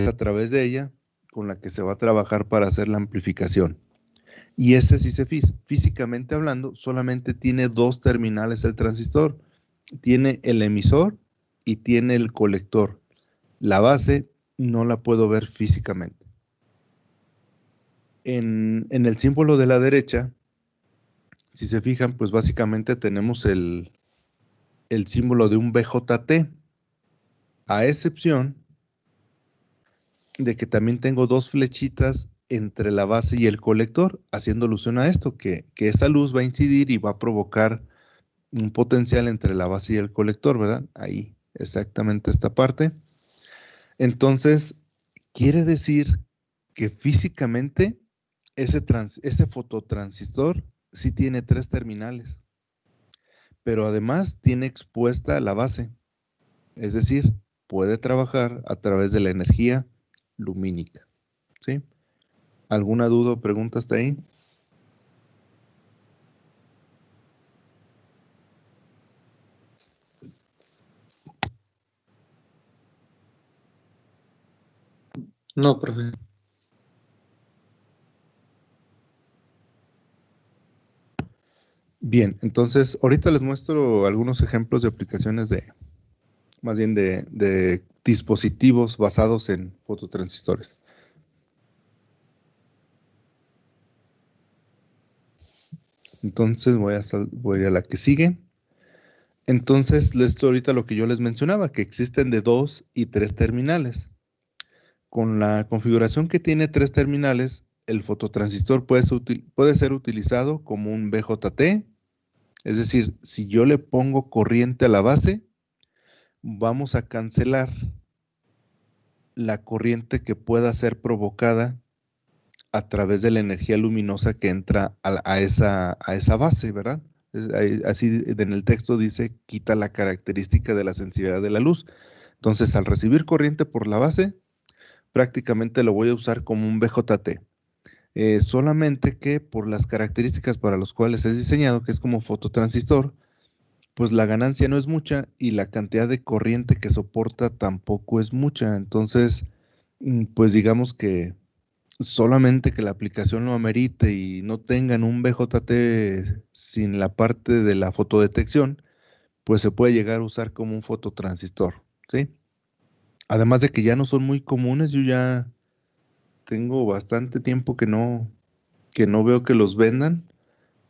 es a través de ella con la que se va a trabajar para hacer la amplificación. Y ese, si se fija, físicamente hablando, solamente tiene dos terminales el transistor. Tiene el emisor y tiene el colector. La base no la puedo ver físicamente. En el símbolo de la derecha, si se fijan, pues básicamente tenemos el símbolo de un BJT, a excepción de que también tengo dos flechitas entre la base y el colector, haciendo alusión a esto, que esa luz va a incidir y va a provocar un potencial entre la base y el colector, ¿verdad? Ahí, exactamente esta parte. Entonces, quiere decir que físicamente ese fototransistor sí tiene tres terminales, pero además tiene expuesta la base, es decir, puede trabajar a través de la energía lumínica, ¿sí? ¿Alguna duda o pregunta hasta ahí? No, profe. Bien, entonces ahorita les muestro algunos ejemplos de aplicaciones más bien de dispositivos basados en fototransistores. Entonces voy a la que sigue. Entonces, esto ahorita lo que yo les mencionaba, que existen de 2 y 3 terminales. Con la configuración que tiene 3 terminales, el fototransistor puede ser utilizado como un BJT, es decir, si yo le pongo corriente a la base, vamos a cancelar la corriente que pueda ser provocada a través de la energía luminosa que entra a esa base, ¿verdad? Así en el texto dice, quita la característica de la sensibilidad de la luz. Entonces, al recibir corriente por la base, prácticamente lo voy a usar como un BJT. Solamente que por las características para las cuales es diseñado, que es como fototransistor, pues la ganancia no es mucha y la cantidad de corriente que soporta tampoco es mucha. Entonces, pues digamos que solamente que la aplicación lo amerite y no tengan un BJT sin la parte de la fotodetección, pues se puede llegar a usar como un fototransistor, ¿sí? Además de que ya no son muy comunes, yo ya tengo bastante tiempo que no veo que los vendan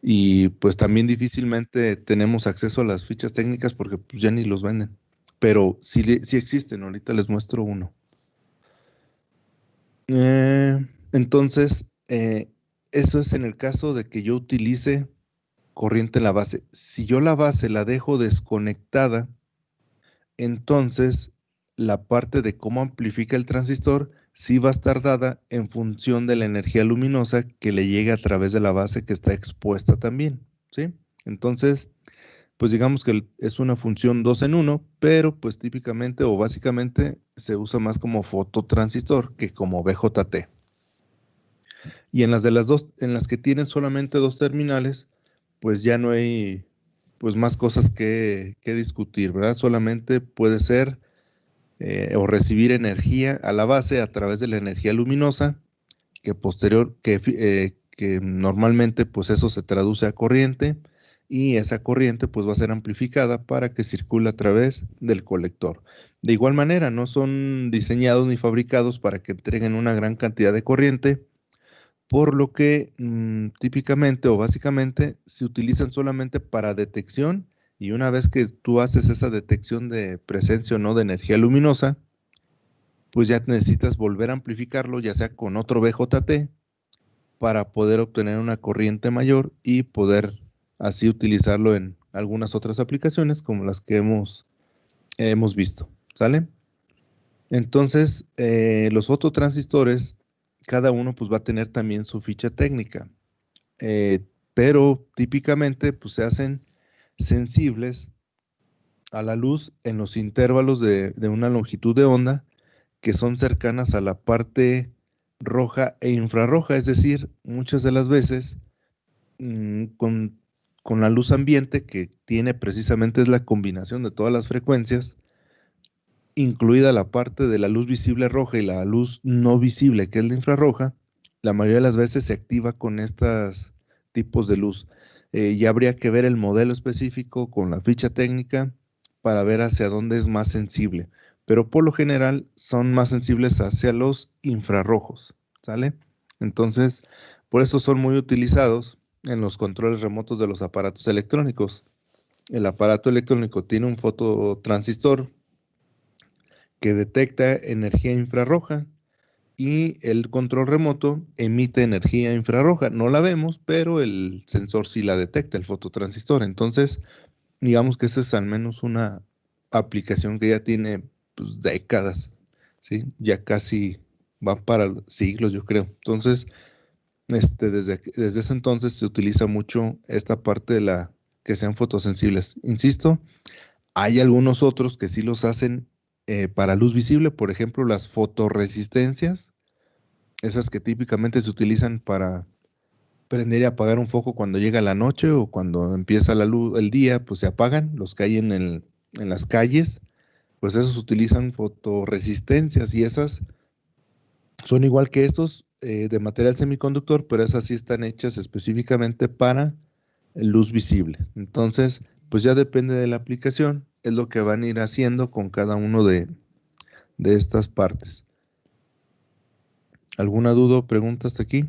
y pues también difícilmente tenemos acceso a las fichas técnicas porque pues ya ni los venden. Pero sí existen, ahorita les muestro uno. Entonces, eso es en el caso de que yo utilice corriente en la base. Si yo la base la dejo desconectada, entonces la parte de cómo amplifica el transistor sí va a estar dada en función de la energía luminosa que le llegue a través de la base que está expuesta también, ¿sí? Entonces, pues digamos que es una función 2 en 1, pero pues típicamente o básicamente se usa más como fototransistor que como BJT. Y en en las que tienen solamente dos terminales, pues ya no hay pues más cosas que discutir, ¿verdad? Solamente puede ser o recibir energía a la base a través de la energía luminosa, que normalmente pues eso se traduce a corriente y esa corriente pues va a ser amplificada para que circule a través del colector. De igual manera, no son diseñados ni fabricados para que entreguen una gran cantidad de corriente, por lo que típicamente o básicamente se utilizan solamente para detección y una vez que tú haces esa detección de presencia o no de energía luminosa, pues ya necesitas volver a amplificarlo, ya sea con otro BJT, para poder obtener una corriente mayor y poder así utilizarlo en algunas otras aplicaciones como las que hemos visto, ¿sale? Entonces, los fototransistores, cada uno pues va a tener también su ficha técnica, pero típicamente pues se hacen sensibles a la luz en los intervalos de una longitud de onda que son cercanas a la parte roja e infrarroja, es decir, muchas de las veces con la luz ambiente que tiene precisamente es la combinación de todas las frecuencias, incluida la parte de la luz visible roja y la luz no visible, que es la infrarroja, la mayoría de las veces se activa con estos tipos de luz. Ya habría que ver el modelo específico con la ficha técnica para ver hacia dónde es más sensible. Pero por lo general son más sensibles hacia los infrarrojos, ¿sale? Entonces, por eso son muy utilizados en los controles remotos de los aparatos electrónicos. El aparato electrónico tiene un fototransistor que detecta energía infrarroja y el control remoto emite energía infrarroja. No la vemos, pero el sensor sí la detecta, el fototransistor. Entonces, digamos que esa es al menos una aplicación que ya tiene pues, décadas, ¿sí? Ya casi va para siglos, yo creo. Entonces, desde ese entonces se utiliza mucho esta parte de la que sean fotosensibles. Insisto, hay algunos otros que sí los hacen para luz visible, por ejemplo, las fotorresistencias, esas que típicamente se utilizan para prender y apagar un foco cuando llega la noche o cuando empieza la luz, el día, pues se apagan, los que hay en las calles, pues esos utilizan fotorresistencias y esas son igual que estos de material semiconductor, pero esas sí están hechas específicamente para luz visible. Entonces, pues ya depende de la aplicación, es lo que van a ir haciendo con cada uno de estas partes. ¿Alguna duda o pregunta hasta aquí?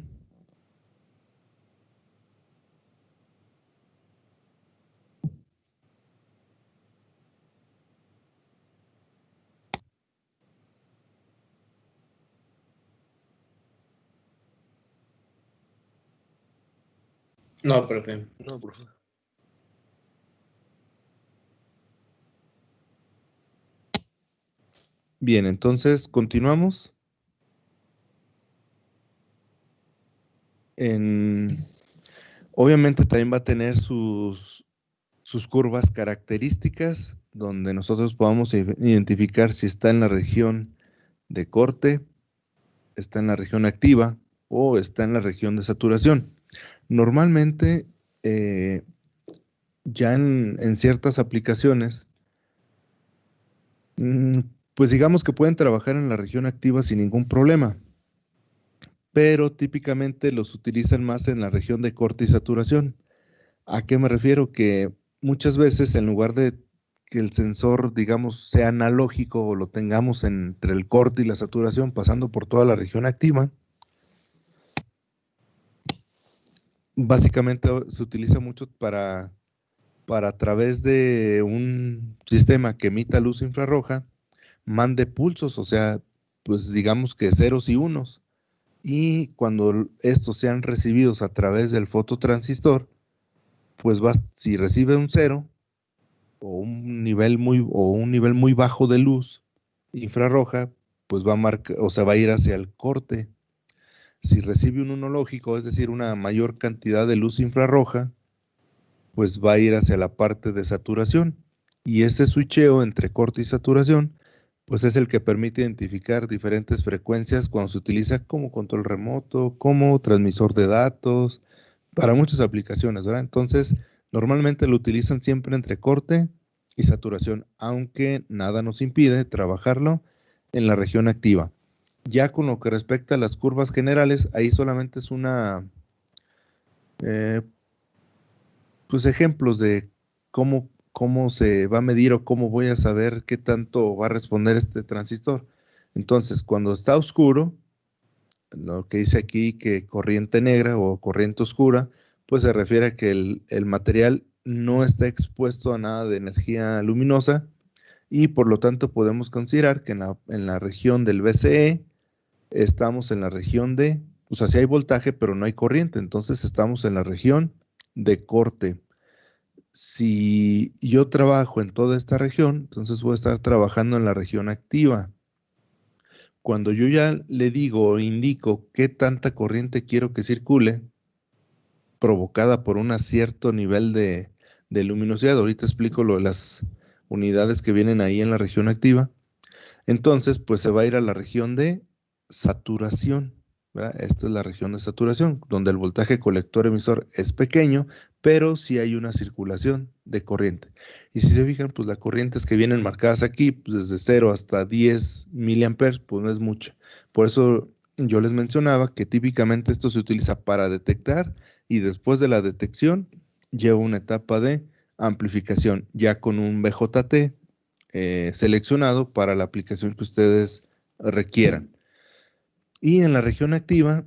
No, profe. No, profe. Bien, entonces continuamos. Obviamente también va a tener sus curvas características, donde nosotros podamos identificar si está en la región de corte, está en la región activa o está en la región de saturación. Normalmente, ya en ciertas aplicaciones, pues digamos que pueden trabajar en la región activa sin ningún problema, pero típicamente los utilizan más en la región de corte y saturación. ¿A qué me refiero? Que muchas veces en lugar de que el sensor, digamos, sea analógico o lo tengamos entre el corte y la saturación pasando por toda la región activa, básicamente se utiliza mucho para a través de un sistema que emita luz infrarroja, mande pulsos, o sea, pues digamos que ceros y unos. Y cuando estos sean recibidos a través del fototransistor, pues si recibe un cero o un nivel muy bajo de luz infrarroja, pues va a marcar, o sea, va a ir hacia el corte. Si recibe un uno lógico, es decir, una mayor cantidad de luz infrarroja, pues va a ir hacia la parte de saturación. Y ese switcheo entre corte y saturación, pues es el que permite identificar diferentes frecuencias cuando se utiliza como control remoto, como transmisor de datos, para muchas aplicaciones, ¿verdad? Entonces, normalmente lo utilizan siempre entre corte y saturación, aunque nada nos impide trabajarlo en la región activa. Ya con lo que respecta a las curvas generales, ahí solamente es pues ejemplos de cómo se va a medir o cómo voy a saber qué tanto va a responder este transistor. Entonces, cuando está oscuro, lo que dice aquí que corriente negra o corriente oscura, pues se refiere a que el material no está expuesto a nada de energía luminosa y por lo tanto podemos considerar que en la región del VCE estamos en la región o sea, sí hay voltaje, pero no hay corriente, entonces estamos en la región de corte. Si yo trabajo en toda esta región, entonces voy a estar trabajando en la región activa. Cuando yo ya le digo o indico qué tanta corriente quiero que circule, provocada por un cierto nivel de luminosidad, ahorita explico lo de las unidades que vienen ahí en la región activa, entonces pues se va a ir a la región de saturación, ¿verdad? Esta es la región de saturación, donde el voltaje colector-emisor es pequeño, pero sí hay una circulación de corriente. Y si se fijan, pues las corrientes que vienen marcadas aquí, pues desde 0 hasta 10 miliamperes, pues no es mucho. Por eso yo les mencionaba que típicamente esto se utiliza para detectar y después de la detección lleva una etapa de amplificación, ya con un BJT seleccionado para la aplicación que ustedes requieran. Y en la región activa,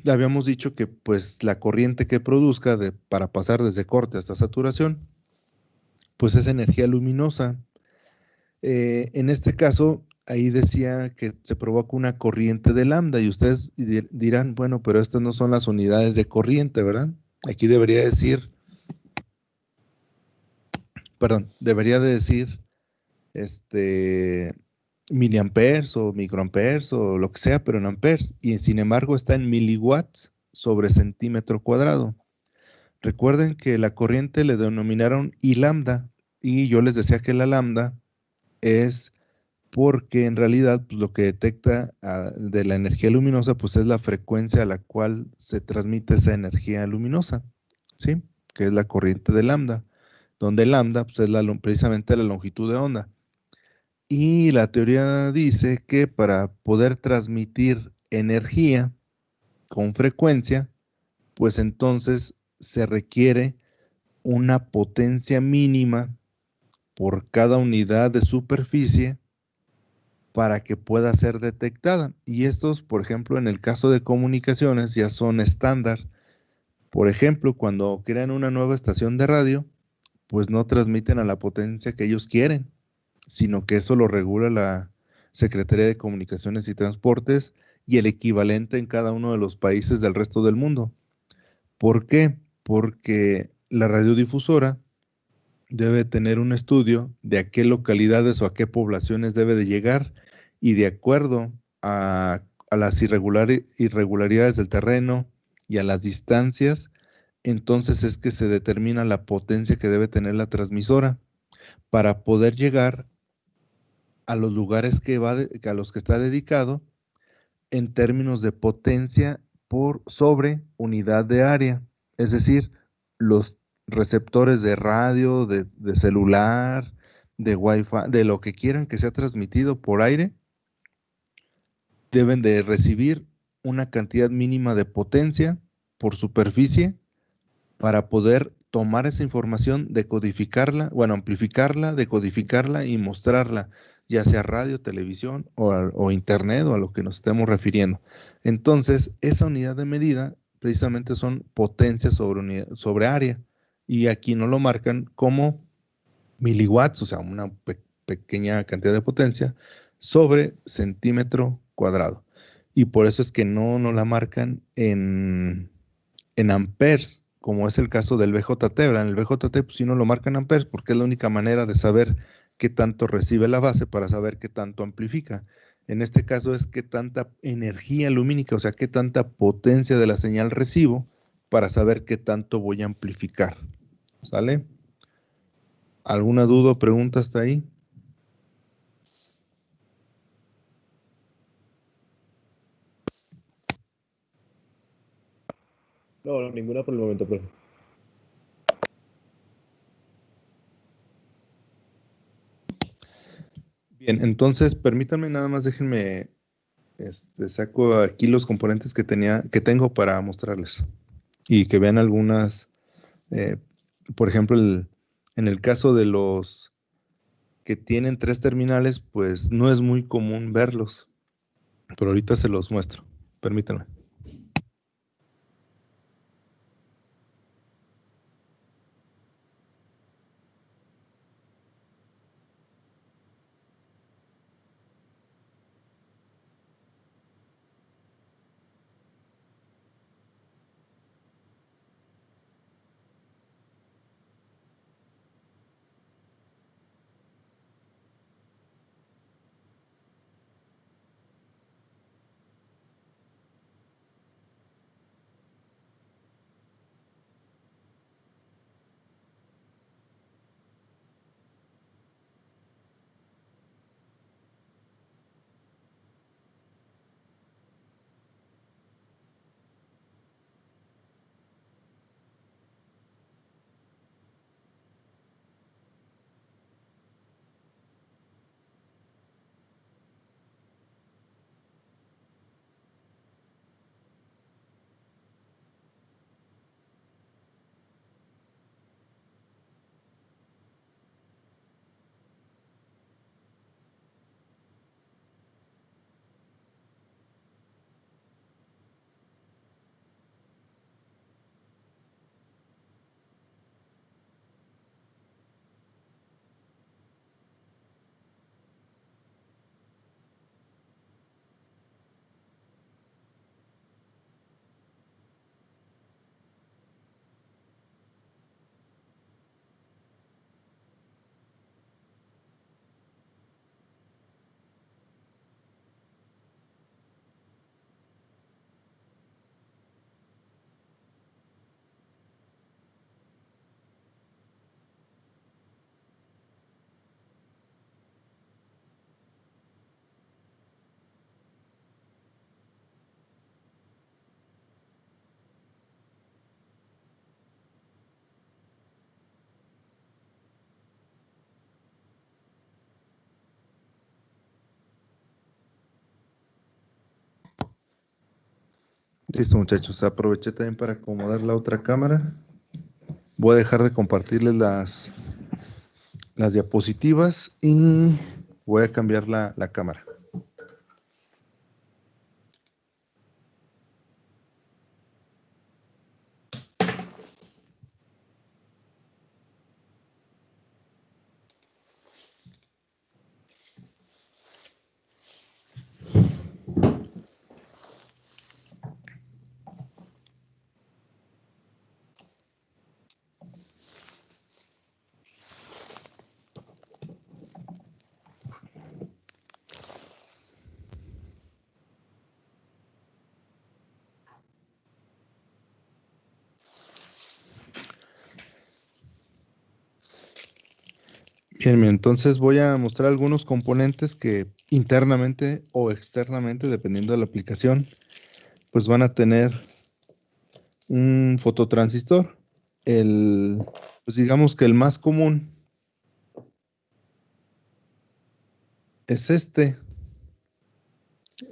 habíamos dicho que pues la corriente que produzca para pasar desde corte hasta saturación, pues es energía luminosa. En este caso, ahí decía que se provoca una corriente de lambda y ustedes dirán, bueno, pero estas no son las unidades de corriente, ¿verdad? Aquí debería decir, perdón, debería de decir, miliamperes o microamperes o lo que sea, pero en amperes, y sin embargo está en miliwatts sobre centímetro cuadrado. Recuerden que la corriente le denominaron I lambda, y yo les decía que la lambda es porque en realidad pues, lo que detecta de la energía luminosa pues es la frecuencia a la cual se transmite esa energía luminosa, ¿sí? Que es la corriente de lambda, donde lambda pues, es precisamente la longitud de onda. Y la teoría dice que para poder transmitir energía con frecuencia, pues entonces se requiere una potencia mínima por cada unidad de superficie para que pueda ser detectada. Y estos, por ejemplo, en el caso de comunicaciones, ya son estándar. Por ejemplo, cuando crean una nueva estación de radio, pues no transmiten a la potencia que ellos quieren, sino que eso lo regula la Secretaría de Comunicaciones y Transportes y el equivalente en cada uno de los países del resto del mundo. ¿Por qué? Porque la radiodifusora debe tener un estudio de a qué localidades o a qué poblaciones debe de llegar y de acuerdo a las irregularidades del terreno y a las distancias, entonces es que se determina la potencia que debe tener la transmisora para poder llegar a los lugares a los que está dedicado en términos de potencia por sobre unidad de área. Es decir, los receptores de radio, de celular, de Wi-Fi, de lo que quieran que sea transmitido por aire, deben de recibir una cantidad mínima de potencia por superficie para poder tomar esa información, decodificarla, bueno, amplificarla, decodificarla y mostrarla, ya sea radio, televisión o internet o a lo que nos estemos refiriendo. Entonces, esa unidad de medida precisamente son potencias sobre área y aquí no lo marcan como miliwatts, o sea, una pequeña cantidad de potencia sobre centímetro cuadrado. Y por eso es que no la marcan en amperes, como es el caso del BJT. En el BJT, pues sí no lo marcan amperes porque es la única manera de saber qué tanto recibe la base para saber qué tanto amplifica. En este caso es qué tanta energía lumínica, o sea, qué tanta potencia de la señal recibo para saber qué tanto voy a amplificar. ¿Sale? ¿Alguna duda o pregunta hasta ahí? No, no, ninguna por el momento, profe. Bien, entonces permítanme nada más, déjenme, saco aquí los componentes que tengo para mostrarles y que vean algunas, por ejemplo, en el caso de los que tienen 3 terminales, pues no es muy común verlos, pero ahorita se los muestro. Permítanme. Listo, muchachos. Aproveché también para acomodar la otra cámara. Voy a dejar de compartirles las diapositivas y voy a cambiar la cámara. Bien, entonces voy a mostrar algunos componentes que internamente o externamente, dependiendo de la aplicación, pues van a tener un fototransistor. Pues digamos que el más común es este.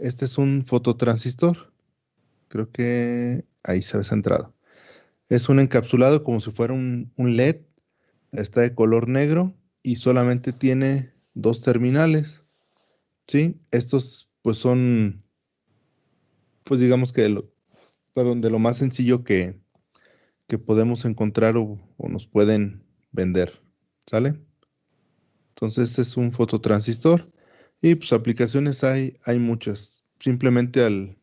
Este es un fototransistor. Creo que ahí se ve centrado. Es un encapsulado como si fuera un LED. Está de color negro y solamente tiene 2 terminales. ¿Sí? Estos pues son, pues digamos que de lo más sencillo que podemos encontrar o nos pueden vender. ¿Sale? Entonces este es un fototransistor y pues aplicaciones hay muchas. Simplemente al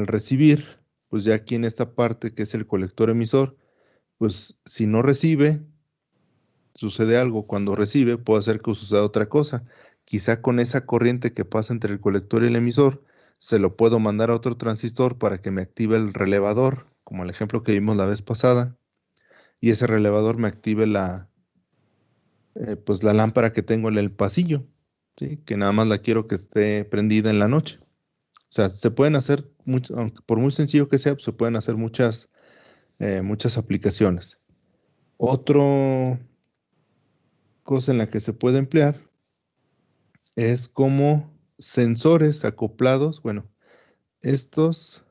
recibir, pues ya aquí en esta parte que es el colector emisor, pues si no recibe, sucede algo. Cuando recibe, puede hacer que suceda otra cosa. Quizá con esa corriente que pasa entre el colector y el emisor, se lo puedo mandar a otro transistor para que me active el relevador, como el ejemplo que vimos la vez pasada, y ese relevador me active pues la lámpara que tengo en el pasillo, ¿sí? Que nada más la quiero que esté prendida en la noche. O sea, se pueden hacer, aunque por muy sencillo que sea, pues se pueden hacer muchas aplicaciones. Otro cosa en la que se puede emplear es como sensores acoplados. Bueno, estos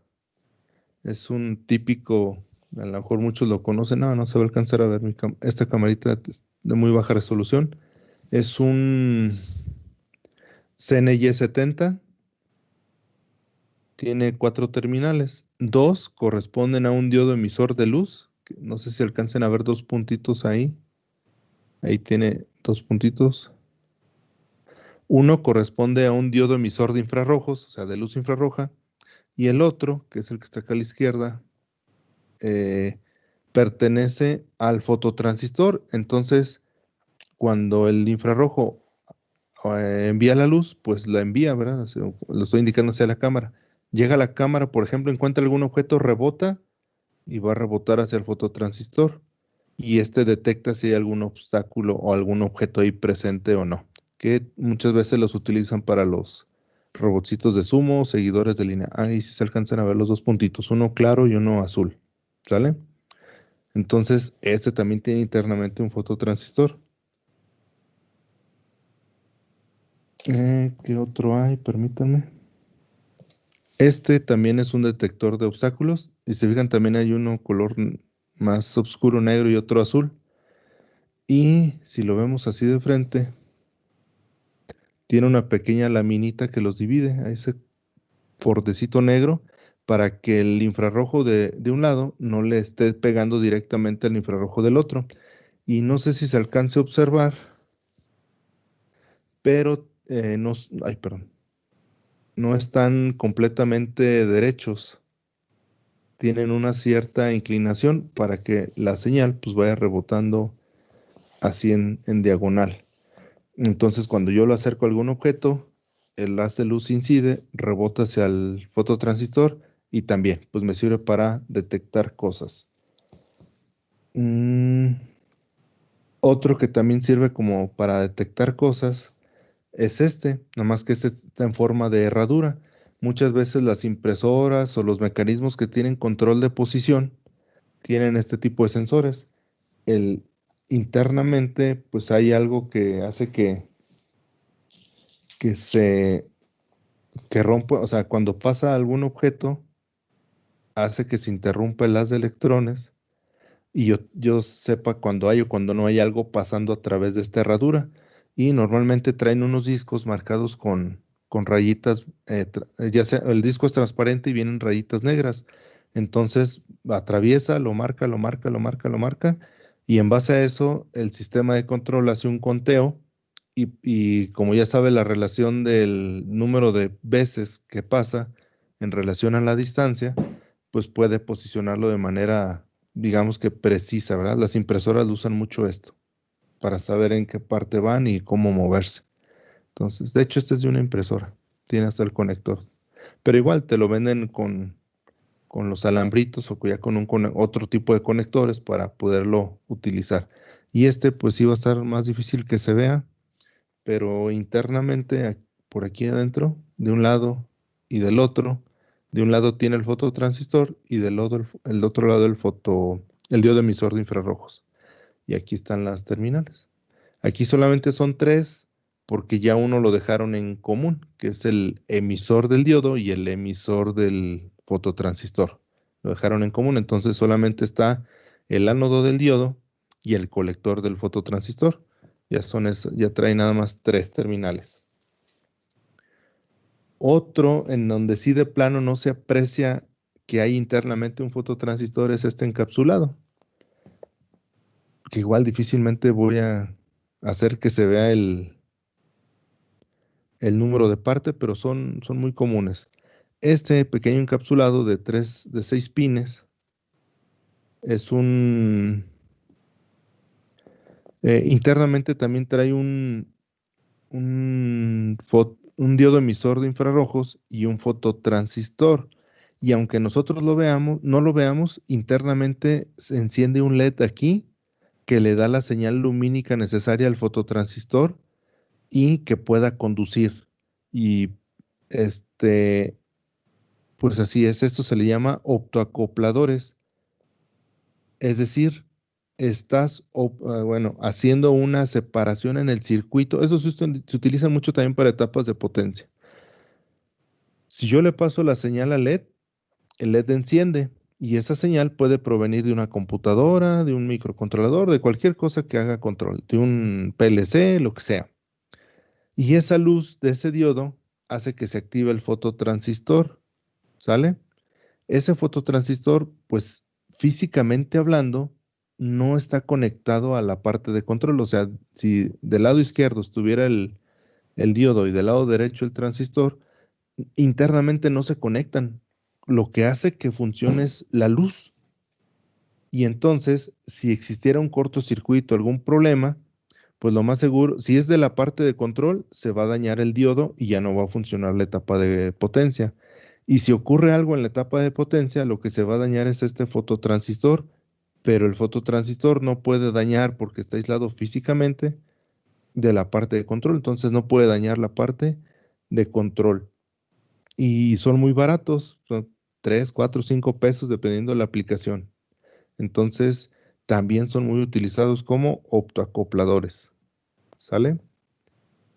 es un típico, a lo mejor muchos lo conocen. No se va a alcanzar a ver esta camarita de muy baja resolución. Es un CNY 70. Tiene 4 terminales. 2 corresponden a un diodo emisor de luz. No sé si alcancen a ver 2 puntitos ahí. Ahí tiene 2 puntitos. Uno corresponde a un diodo emisor de infrarrojos, o sea, de luz infrarroja. Y el otro, que es el que está acá a la izquierda, pertenece al fototransistor. Entonces, cuando el infrarrojo envía la luz, pues la envía, ¿verdad? Lo estoy indicando hacia la cámara. Llega a la cámara, por ejemplo, encuentra algún objeto, rebota y va a rebotar hacia el fototransistor. Y este detecta si hay algún obstáculo o algún objeto ahí presente o no, que muchas veces los utilizan para los robotcitos de sumo, seguidores de línea. Ahí sí se alcanzan a ver los 2 puntitos, uno claro y uno azul. ¿Sale? Entonces, este también tiene internamente un fototransistor. ¿Qué otro hay? Permítanme. Este también es un detector de obstáculos. Y se fijan, también hay uno color más oscuro negro y otro azul. Y si lo vemos así de frente, tiene una pequeña laminita que los divide a ese bordecito negro para que el infrarrojo de un lado no le esté pegando directamente al infrarrojo del otro. Y no sé si se alcance a observar, pero no están completamente derechos. Tienen una cierta inclinación para que la señal pues vaya rebotando así en diagonal. Entonces, cuando yo lo acerco a algún objeto, el haz de luz incide, rebota hacia el fototransistor y también pues me sirve para detectar cosas. Otro que también sirve como para detectar cosas es nada más que este está en forma de herradura. Muchas veces las impresoras o los mecanismos que tienen control de posición tienen este tipo de sensores. Internamente, pues hay algo que hace que rompa, o sea, cuando pasa algún objeto, hace que se interrumpa el haz de electrones y yo sepa cuando hay o cuando no hay algo pasando a través de esta herradura. Y normalmente traen unos discos marcados con rayitas, ya sea el disco es transparente y vienen rayitas negras. Entonces atraviesa, lo marca, lo marca, lo marca, lo marca. Y en base a eso, el sistema de control hace un conteo y como ya sabe la relación del número de veces que pasa en relación a la distancia, pues puede posicionarlo de manera, digamos que precisa, ¿verdad? Las impresoras usan mucho esto para saber en qué parte van y cómo moverse. Entonces, de hecho, este es de una impresora, tiene hasta el conector, pero igual te lo venden con los alambritos o ya con otro tipo de conectores para poderlo utilizar. Y este pues sí va a estar más difícil que se vea, pero internamente por aquí adentro, de un lado y del otro, de un lado tiene el fototransistor y del otro, el otro lado el diodo emisor de infrarrojos. Y aquí están las terminales. Aquí solamente son tres porque ya uno lo dejaron en común, que es el emisor del diodo y el emisor del fototransistor. Lo dejaron en común, entonces solamente está el ánodo del diodo y el colector del fototransistor. Ya trae nada más tres terminales. Otro en donde sí de plano no se aprecia que hay internamente un fototransistor es este encapsulado, que igual difícilmente voy a hacer que se vea el número de parte, pero son muy comunes. Este pequeño encapsulado de 6 pines es internamente también trae un diodo emisor de infrarrojos y un fototransistor. Y aunque nosotros no lo veamos, internamente se enciende un LED aquí que le da la señal lumínica necesaria al fototransistor y que pueda conducir. Y pues así es, esto se le llama optoacopladores. Es decir, estás haciendo una separación en el circuito. Eso se utiliza mucho también para etapas de potencia. Si yo le paso la señal al LED, el LED enciende y esa señal puede provenir de una computadora, de un microcontrolador, de cualquier cosa que haga control, de un PLC, lo que sea. Y esa luz de ese diodo hace que se active el fototransistor, ¿sale? Ese fototransistor, pues físicamente hablando, no está conectado a la parte de control. O sea, si del lado izquierdo estuviera el diodo y del lado derecho el transistor, internamente no se conectan. Lo que hace que funcione es la luz. Y entonces, si existiera un cortocircuito, algún problema, pues lo más seguro, si es de la parte de control, se va a dañar el diodo y ya no va a funcionar la etapa de potencia. Y si ocurre algo en la etapa de potencia, lo que se va a dañar es este fototransistor, pero el fototransistor no puede dañar porque está aislado físicamente de la parte de control, entonces no puede dañar la parte de control. Y son muy baratos, son 3, 4, 5 pesos dependiendo de la aplicación. Entonces, también son muy utilizados como optoacopladores. ¿Sale?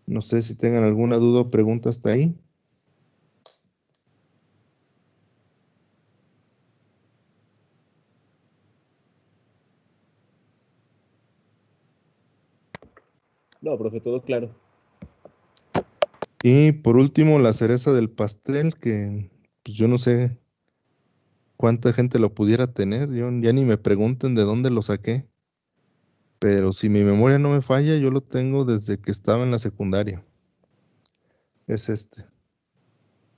No sé si tengan alguna duda o pregunta hasta ahí. No, profe, todo claro. Y por último, la cereza del pastel, que pues, yo no sé cuánta gente lo pudiera tener. Ya ni me pregunten de dónde lo saqué. Pero si mi memoria no me falla, yo lo tengo desde que estaba en la secundaria. Es este.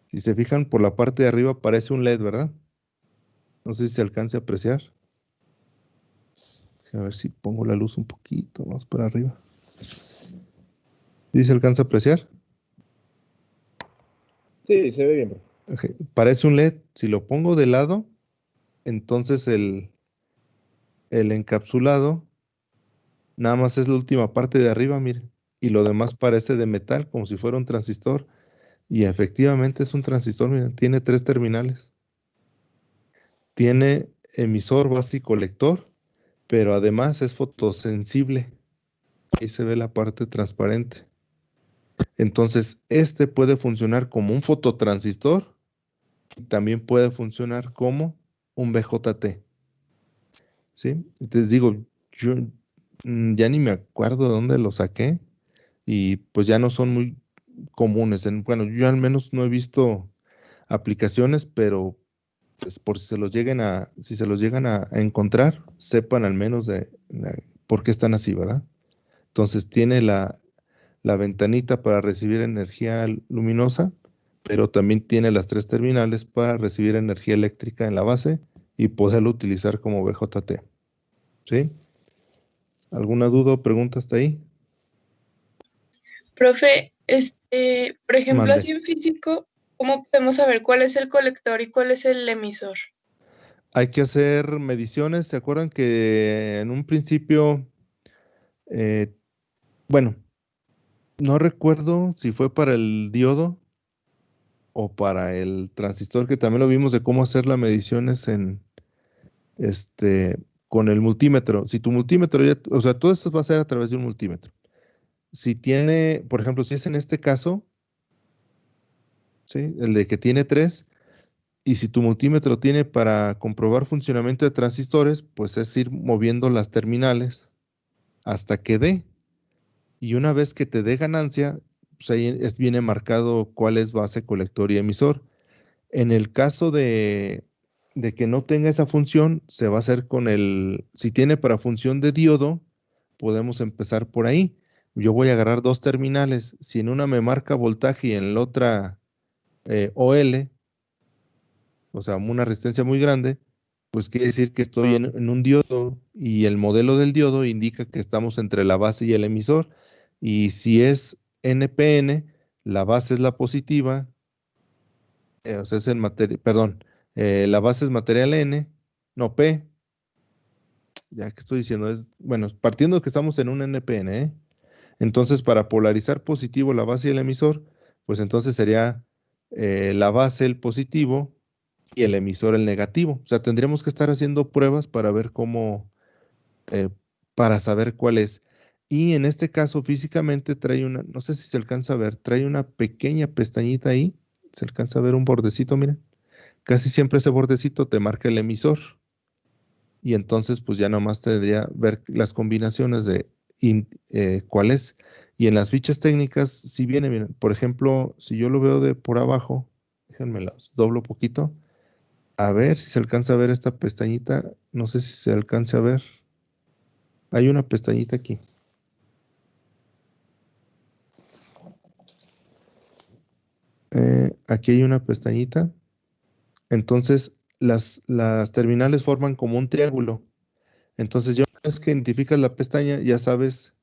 Si se fijan por la parte de arriba parece un LED, ¿verdad? No sé si se alcance a apreciar. A ver si pongo la luz un poquito más para arriba. ¿Sí se alcanza a apreciar? Sí, se ve bien, profe. Okay. Parece un LED. Si lo pongo de lado, entonces el encapsulado nada más es la última parte de arriba, mire. Y lo demás parece de metal, como si fuera un transistor. Y efectivamente es un transistor, miren, tiene 3 terminales. Tiene emisor, base y colector, pero además es fotosensible. Ahí se ve la parte transparente. Entonces, puede funcionar como un fototransistor y también puede funcionar como un BJT. ¿Sí? Y te digo, yo ya ni me acuerdo de dónde lo saqué y pues ya no son muy comunes. Bueno, yo al menos no he visto aplicaciones, pero pues por si se los si se los llegan a encontrar, sepan al menos de por qué están así, ¿verdad? Entonces tiene la ventanita para recibir energía luminosa, pero también tiene las tres terminales para recibir energía eléctrica en la base y poderlo utilizar como BJT. ¿Sí? ¿Alguna duda o pregunta hasta ahí? Profe, por ejemplo, Mande. así en físico, ¿cómo podemos saber cuál es el colector y cuál es el emisor? Hay que hacer mediciones. ¿Se acuerdan que en un principio, eh, bueno, no recuerdo si fue para el diodo o para el transistor, que también lo vimos de cómo hacer las mediciones este, con el multímetro? Si tu multímetro ya, o sea, todo esto va a ser a través de un multímetro. Si tiene, por ejemplo, si es en este caso, ¿sí? El de que tiene 3, y si tu multímetro tiene para comprobar funcionamiento de transistores, pues es ir moviendo las terminales hasta que dé. Y una vez que te dé ganancia, pues ahí viene marcado cuál es base, colector y emisor. En el caso de que no tenga esa función, se va a hacer con si tiene para función de diodo, podemos empezar por ahí. Yo voy a agarrar dos terminales. Si en una me marca voltaje y en la otra OL, o sea, una resistencia muy grande, pues quiere decir que estoy en un diodo y el modelo del diodo indica que estamos entre la base y el emisor. Y si es NPN, la base es la positiva, o sea, es el material, perdón, la base es material N, no P, ya que estoy diciendo, bueno, partiendo de que estamos en un NPN, ¿eh? Entonces, para polarizar positivo la base y el emisor, pues entonces sería la base el positivo y el emisor el negativo. O sea, tendríamos que estar haciendo pruebas para ver eh, para saber cuál es. Y en este caso, físicamente trae no sé si se alcanza a ver, trae una pequeña pestañita ahí. Se alcanza a ver un bordecito, miren. Casi siempre ese bordecito te marca el emisor. Y entonces, pues ya nomás tendría ver las combinaciones de cuál es. Y en las fichas técnicas, si viene, miren, por ejemplo, si yo lo veo de por abajo, déjenme las doblo poquito. A ver si se alcanza a ver esta pestañita. No sé si se alcanza a ver. Hay una pestañita aquí. Aquí hay una pestañita. Entonces, las terminales forman como un triángulo. Entonces, ya una vez que identificas la pestaña, ya sabes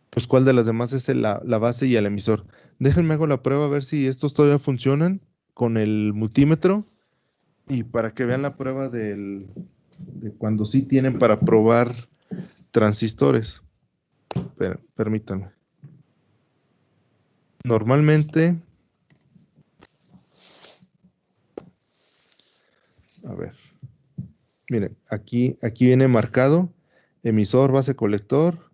pues cuál de las demás es la base y el emisor. Déjenme hago la prueba a ver si estos todavía funcionan con el multímetro y para que vean la prueba de cuando sí tienen para probar transistores. Permítanme. Normalmente, a ver, miren, aquí viene marcado emisor, base, colector,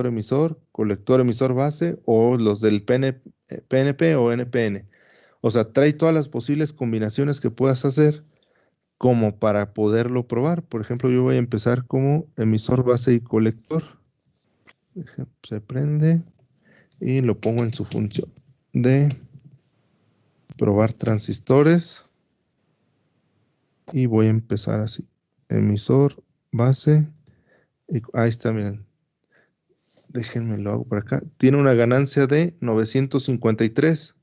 emisor, colector, emisor, base, o los del PNP o NPN. O sea, trae todas las posibles combinaciones que puedas hacer como para poderlo probar. Por ejemplo, yo voy a empezar como emisor, base y colector. Se prende y lo pongo en su función de probar transistores. Y voy a empezar así. Emisor, base. Ahí está, miren. Déjenme lo hago por acá. Tiene una ganancia de 953.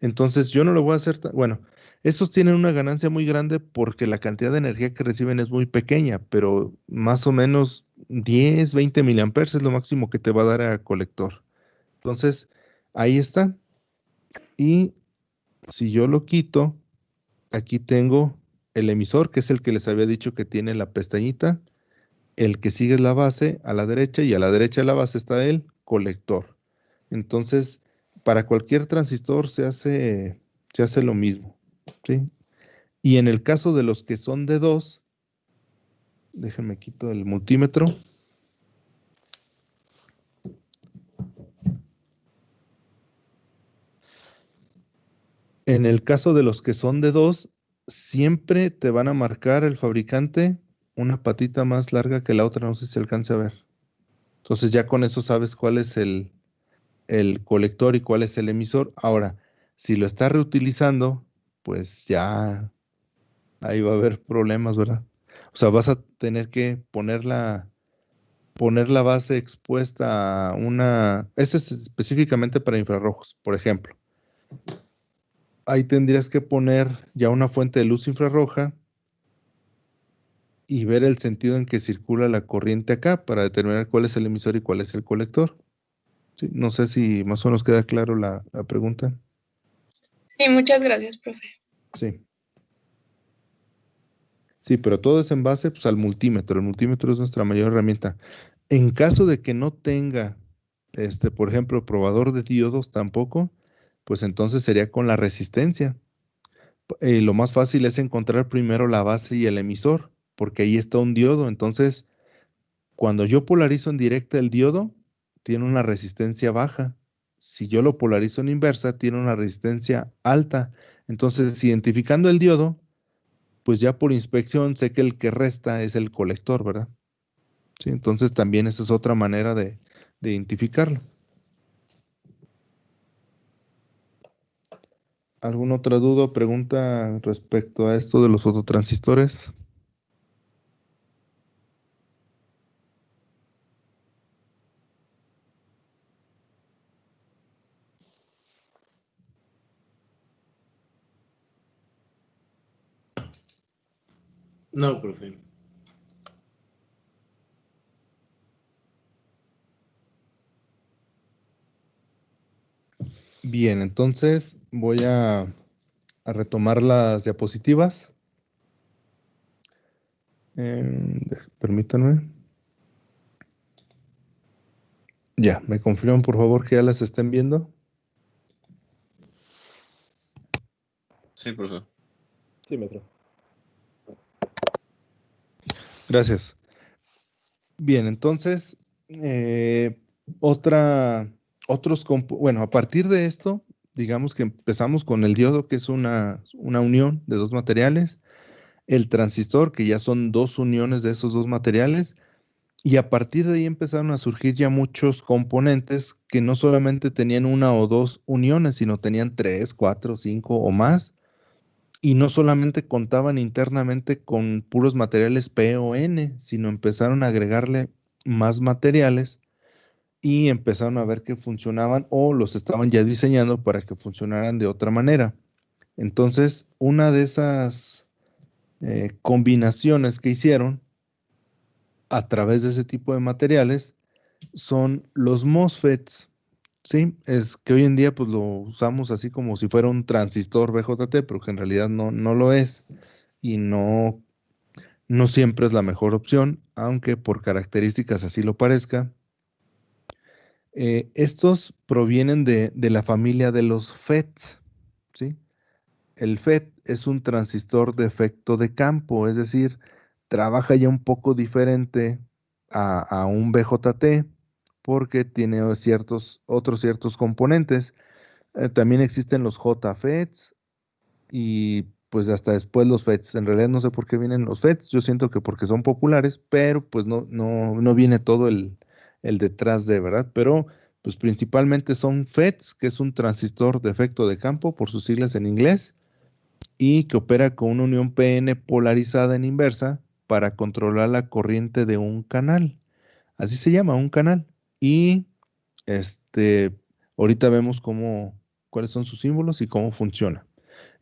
Entonces yo no lo voy a hacer bueno, estos tienen una ganancia muy grande porque la cantidad de energía que reciben es muy pequeña, pero más o menos 10, 20 miliamperes es lo máximo que te va a dar a colector. Entonces, ahí está. Y si yo lo quito, aquí tengo el emisor, que es el que les había dicho que tiene la pestañita. El que sigue es la base a la derecha y a la derecha de la base está el colector. Entonces, para cualquier transistor se hace lo mismo, ¿sí? Y en el caso de los que son de 2, déjenme quito el multímetro. En el caso de los que son de 2, siempre te van a marcar el fabricante una patita más larga que la otra, no sé si se alcance a ver. Entonces ya con eso sabes cuál es el colector y cuál es el emisor. Ahora, si lo estás reutilizando, pues ya ahí va a haber problemas, ¿verdad? O sea, vas a tener que poner la base expuesta a una... Este es específicamente para infrarrojos, por ejemplo. Ahí tendrías que poner ya una fuente de luz infrarroja y ver el sentido en que circula la corriente acá para determinar cuál es el emisor y cuál es el colector. Sí, no sé si más o menos queda claro la pregunta. Sí, muchas gracias, profe. Sí. Sí, pero todo es en base pues, al multímetro. El multímetro es nuestra mayor herramienta. En caso de que no tenga, por ejemplo, probador de diodos tampoco, pues entonces sería con la resistencia. Lo más fácil es encontrar primero la base y el emisor, porque ahí está un diodo. Entonces, cuando yo polarizo en directa el diodo, tiene una resistencia baja. Si yo lo polarizo en inversa, tiene una resistencia alta. Entonces, identificando el diodo, pues ya por inspección sé que el que resta es el colector, ¿verdad? Sí, entonces también esa es otra manera de identificarlo. ¿Alguna otra duda o pregunta respecto a esto de los fototransistores? No, profe. Bien, entonces voy a retomar las diapositivas. Permítanme. Ya, me confirman por favor que ya las estén viendo. Sí, profe. Sí, maestro. Gracias. Bien, entonces, bueno, a partir de esto, digamos que empezamos con el diodo, que es una unión de dos materiales, el transistor, que ya son dos uniones de esos dos materiales, y a partir de ahí empezaron a surgir ya muchos componentes que no solamente tenían una o dos uniones, sino tenían 3, 4, 5 o más, y no solamente contaban internamente con puros materiales P o N, sino empezaron a agregarle más materiales y empezaron a ver que funcionaban o los estaban ya diseñando para que funcionaran de otra manera. Entonces, una de esas combinaciones que hicieron a través de ese tipo de materiales son los MOSFETs. Sí, es que hoy en día pues lo usamos así como si fuera un transistor BJT, pero que en realidad no lo es y no siempre es la mejor opción, aunque por características así lo parezca. Estos provienen de la familia de los FETs, ¿sí? El FET es un transistor de efecto de campo, es decir, trabaja ya un poco diferente a un BJT porque tiene otros ciertos componentes. También existen los JFETs y pues hasta después los FETs. En realidad no sé por qué vienen los FETs, yo siento que porque son populares, pero pues no viene todo el detrás de, ¿verdad? Pero pues principalmente son FETs, que es un transistor de efecto de campo, por sus siglas en inglés, y que opera con una unión PN polarizada en inversa para controlar la corriente de un canal. Así se llama, un canal. Y ahorita vemos cuáles son sus símbolos y cómo funciona.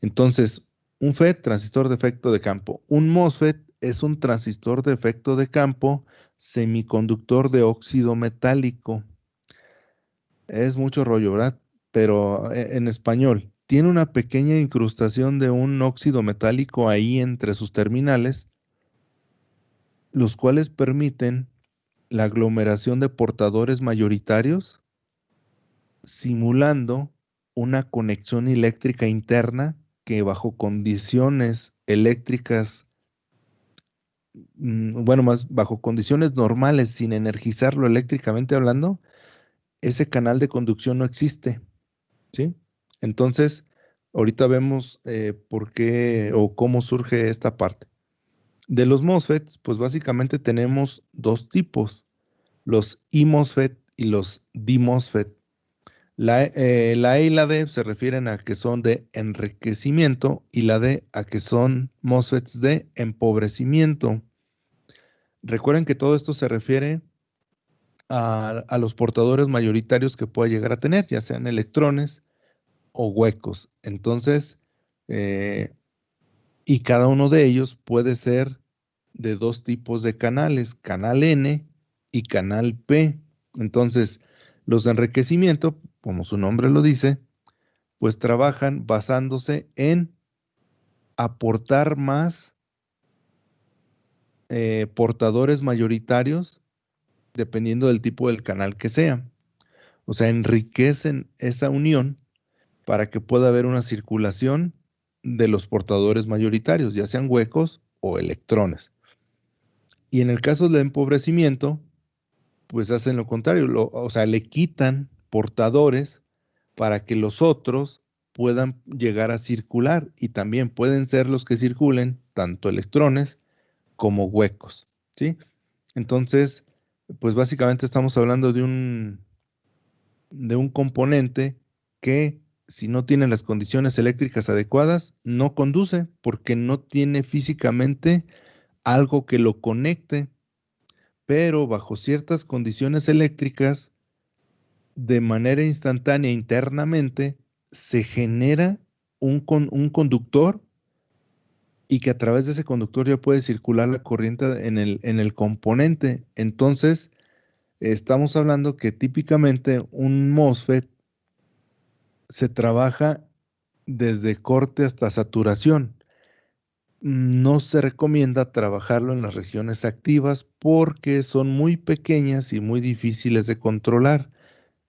Entonces, un FET, transistor de efecto de campo. Un MOSFET es un transistor de efecto de campo semiconductor de óxido metálico. Es mucho rollo, ¿verdad? Pero en español, tiene una pequeña incrustación de un óxido metálico ahí entre sus terminales, los cuales permiten la aglomeración de portadores mayoritarios, simulando una conexión eléctrica interna que bajo condiciones eléctricas, bueno, más bajo condiciones normales, sin energizarlo eléctricamente hablando, ese canal de conducción no existe, ¿sí? Entonces, Ahorita vemos por qué o cómo surge esta parte. De los MOSFETs, pues básicamente tenemos dos tipos, los iMOSFET y los DMOSFET. La E y la D se refieren a que son de enriquecimiento y la D a que son MOSFETs de empobrecimiento. Recuerden que todo esto se refiere a los portadores mayoritarios que pueda llegar a tener, ya sean electrones o huecos. Entonces, y cada uno de ellos puede ser de dos tipos de canales, canal N y canal P. Entonces, los de enriquecimiento, como su nombre lo dice, pues trabajan basándose en aportar más portadores mayoritarios dependiendo del tipo del canal que sea. O sea, enriquecen esa unión para que pueda haber una circulación de los portadores mayoritarios, ya sean huecos o electrones. Y en el caso del empobrecimiento, pues hacen lo contrario, o sea, le quitan portadores para que los otros puedan llegar a circular y también pueden ser los que circulen tanto electrones como huecos, ¿sí? Entonces, pues básicamente estamos hablando de un componente que si no tiene las condiciones eléctricas adecuadas, no conduce porque no tiene físicamente algo que lo conecte, pero bajo ciertas condiciones eléctricas, de manera instantánea internamente, se genera un conductor y que a través de ese conductor ya puede circular la corriente en el componente. Entonces, estamos hablando que típicamente un MOSFET se trabaja desde corte hasta saturación. No se recomienda trabajarlo en las regiones activas porque son muy pequeñas y muy difíciles de controlar.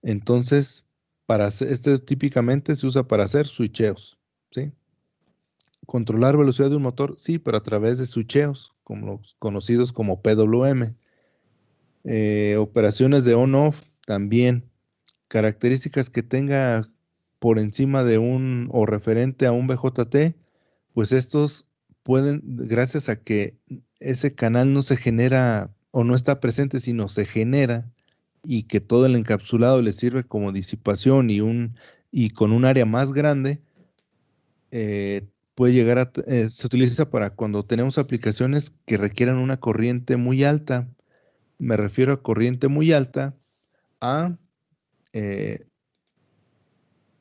Entonces, típicamente se usa para hacer switcheos, ¿sí? Controlar velocidad de un motor, sí, pero a través de switcheos, como los conocidos como PWM. Operaciones de on-off también. Características que tenga por encima de o referente a un BJT, pues estos pueden, gracias a que ese canal no se genera o no está presente, sino se genera y que todo el encapsulado le sirve como disipación y con un área más grande, puede llegar se utiliza para cuando tenemos aplicaciones que requieran una corriente muy alta. Me refiero a corriente muy alta a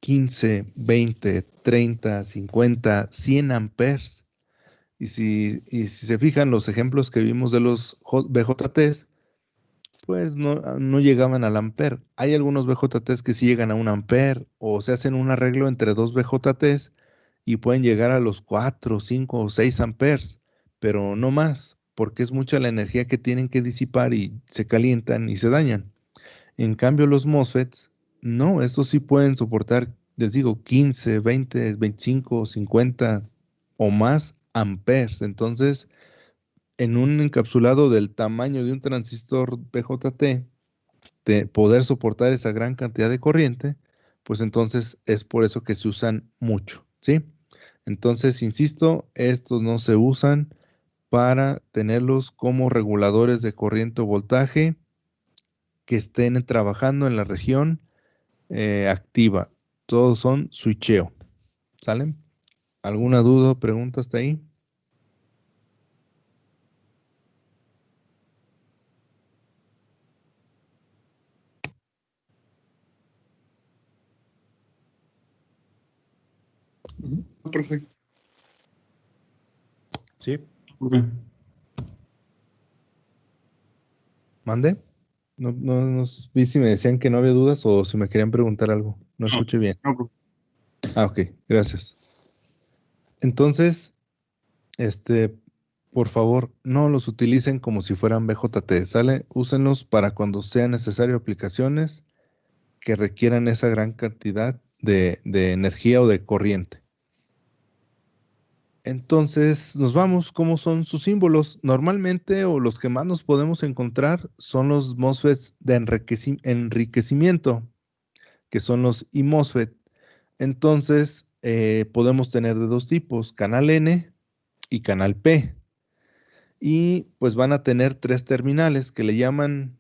15, 20, 30, 50, 100 amperes. Y si se fijan los ejemplos que vimos de los BJTs, pues no llegaban al amper. Hay algunos BJTs que sí llegan a 1 amper o se hacen un arreglo entre dos BJTs y pueden llegar a los 4, 5 o 6 amperes, pero no más, porque es mucha la energía que tienen que disipar y se calientan y se dañan. En cambio, los MOSFETs, no, estos sí pueden soportar, les digo, 15, 20, 25, 50 o más amperes. Entonces, en un encapsulado del tamaño de un transistor BJT, de poder soportar esa gran cantidad de corriente, pues entonces es por eso que se usan mucho, ¿sí? Entonces, insisto, estos no se usan para tenerlos como reguladores de corriente o voltaje que estén trabajando en la región activa. Todos son switcheo. ¿Salen? ¿Alguna duda o pregunta hasta ahí? Perfecto. Sí. Okay. ¿Mande? No vi si me decían que no había dudas o si me querían preguntar algo. No escuché bien. No, Ok, gracias. Entonces, por favor, no los utilicen como si fueran BJT, ¿sale? Úsenlos para cuando sea necesario aplicaciones que requieran esa gran cantidad de energía o de corriente. Entonces, nos vamos. ¿Cómo son sus símbolos? Normalmente, o los que más nos podemos encontrar, son los MOSFETs de enriquecimiento, que son los iMOSFET. Entonces, podemos tener de dos tipos, canal N y canal P. Y pues van a tener tres terminales que le llaman,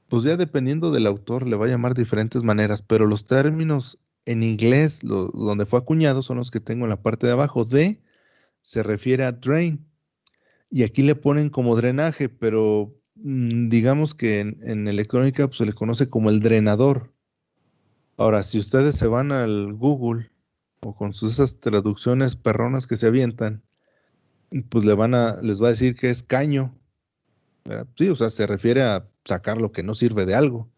pues ya dependiendo del autor, le va a llamar de diferentes maneras, pero los términos en inglés, donde fue acuñado, son los que tengo en la parte de abajo. D se refiere a drain. Y aquí le ponen como drenaje, pero digamos que en electrónica pues, se le conoce como el drenador. Ahora, si ustedes se van al Google o con esas traducciones perronas que se avientan, pues les va a decir que es caño, ¿verdad? Sí, o sea, se refiere a sacar lo que no sirve de algo.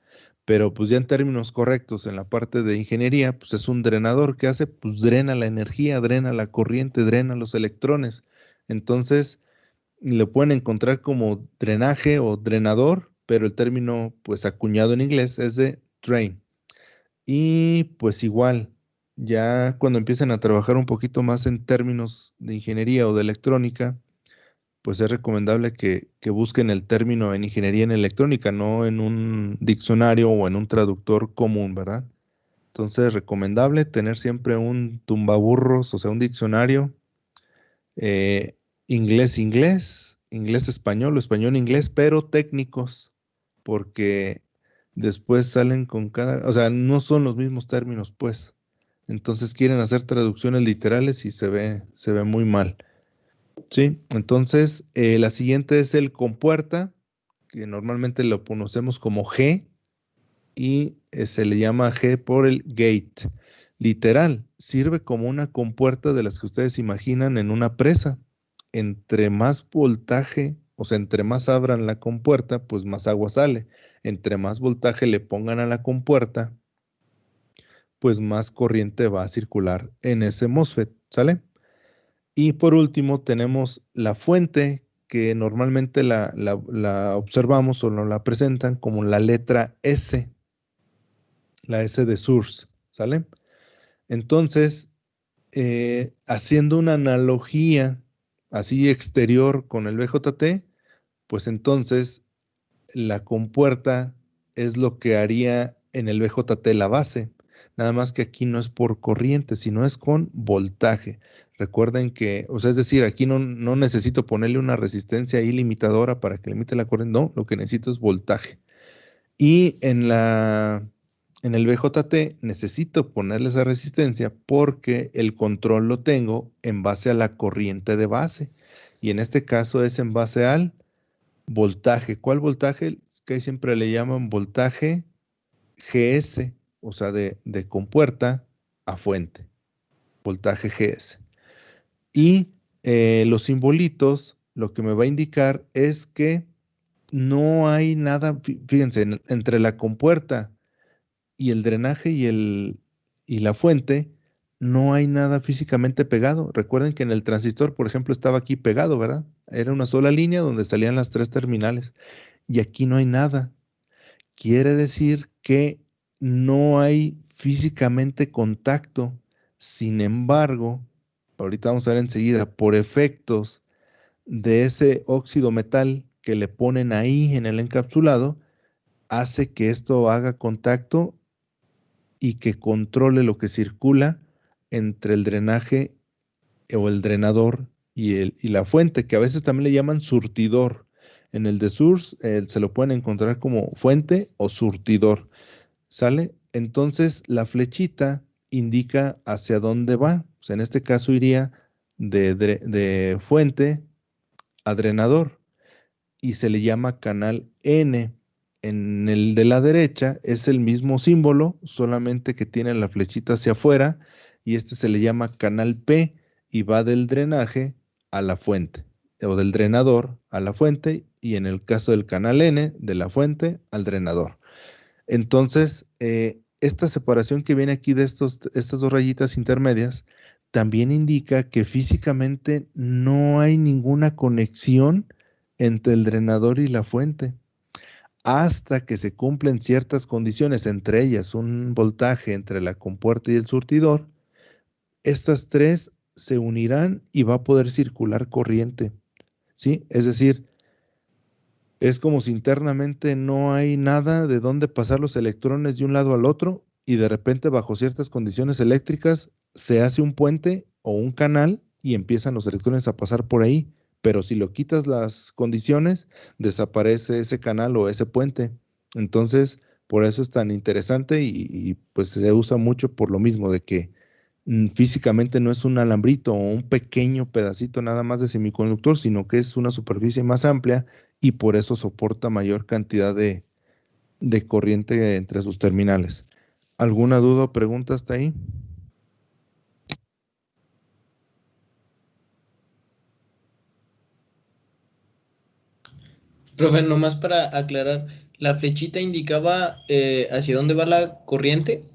Pero pues ya en términos correctos, en la parte de ingeniería, pues es un drenador. ¿Qué hace? Pues drena la energía, drena la corriente, drena los electrones. Entonces, le pueden encontrar como drenaje o drenador, pero el término pues acuñado en inglés es de drain. Y pues igual, ya cuando empiecen a trabajar un poquito más en términos de ingeniería o de electrónica, pues es recomendable que busquen el término en ingeniería en electrónica, no en un diccionario o en un traductor común, ¿verdad? Entonces, recomendable tener siempre un tumbaburros, o sea, un diccionario eh, inglés, español o español inglés, pero técnicos, porque después salen con o sea, no son los mismos términos, pues. Entonces quieren hacer traducciones literales y se ve muy mal. Sí, entonces la siguiente es el compuerta, que normalmente lo conocemos como G y se le llama G por el gate. Literal, sirve como una compuerta de las que ustedes imaginan en una presa. Entre más voltaje, o sea, entre más abran la compuerta, pues más agua sale. Entre más voltaje le pongan a la compuerta, pues más corriente va a circular en ese MOSFET, ¿sale? Y por último tenemos la fuente, que normalmente la observamos o nos la presentan como la letra S, la S de source, ¿sale? Entonces, haciendo una analogía así exterior con el BJT, pues entonces la compuerta es lo que haría en el BJT la base. Nada más que aquí no es por corriente, sino es con voltaje. Recuerden que, o sea, es decir, aquí no necesito ponerle una resistencia ilimitadora para que limite la corriente. No, lo que necesito es voltaje. Y en el BJT necesito ponerle esa resistencia porque el control lo tengo en base a la corriente de base. Y en este caso es en base al voltaje. ¿Cuál voltaje? Que siempre le llaman voltaje GS, o sea, de compuerta a fuente. Voltaje GS. Y los simbolitos, lo que me va a indicar es que no hay nada, fíjense, entre la compuerta y el drenaje y la fuente, no hay nada físicamente pegado. Recuerden que en el transistor, por ejemplo, estaba aquí pegado, ¿verdad? Era una sola línea donde salían las tres terminales. Y aquí no hay nada. Quiere decir que no hay físicamente contacto. Sin embargo, ahorita vamos a ver enseguida, por efectos de ese óxido metal que le ponen ahí en el encapsulado, hace que esto haga contacto y que controle lo que circula entre el drenaje o el drenador y la fuente, que a veces también le llaman surtidor. En el de source se lo pueden encontrar como fuente o surtidor. ¿Sale? Entonces la flechita indica hacia dónde va. O sea, en este caso iría de fuente a drenador y se le llama canal N. En el de la derecha es el mismo símbolo, solamente que tiene la flechita hacia afuera y este se le llama canal P y va del drenaje a la fuente o del drenador a la fuente y en el caso del canal N, de la fuente al drenador. Entonces, esta separación que viene aquí de estas dos rayitas intermedias también indica que físicamente no hay ninguna conexión entre el drenador y la fuente hasta que se cumplen ciertas condiciones, entre ellas un voltaje entre la compuerta y el surtidor. Estas tres se unirán y va a poder circular corriente, ¿sí? Es decir, es como si internamente no hay nada de dónde pasar los electrones de un lado al otro y de repente bajo ciertas condiciones eléctricas se hace un puente o un canal y empiezan los electrones a pasar por ahí. Pero si lo quitas las condiciones, desaparece ese canal o ese puente. Entonces, por eso es tan interesante y, pues se usa mucho por lo mismo de que físicamente no es un alambrito o un pequeño pedacito nada más de semiconductor, sino que es una superficie más amplia y por eso soporta mayor cantidad de corriente entre sus terminales. ¿Alguna duda o pregunta hasta ahí? Profe, nomás para aclarar, ¿la flechita indicaba hacia dónde va la corriente?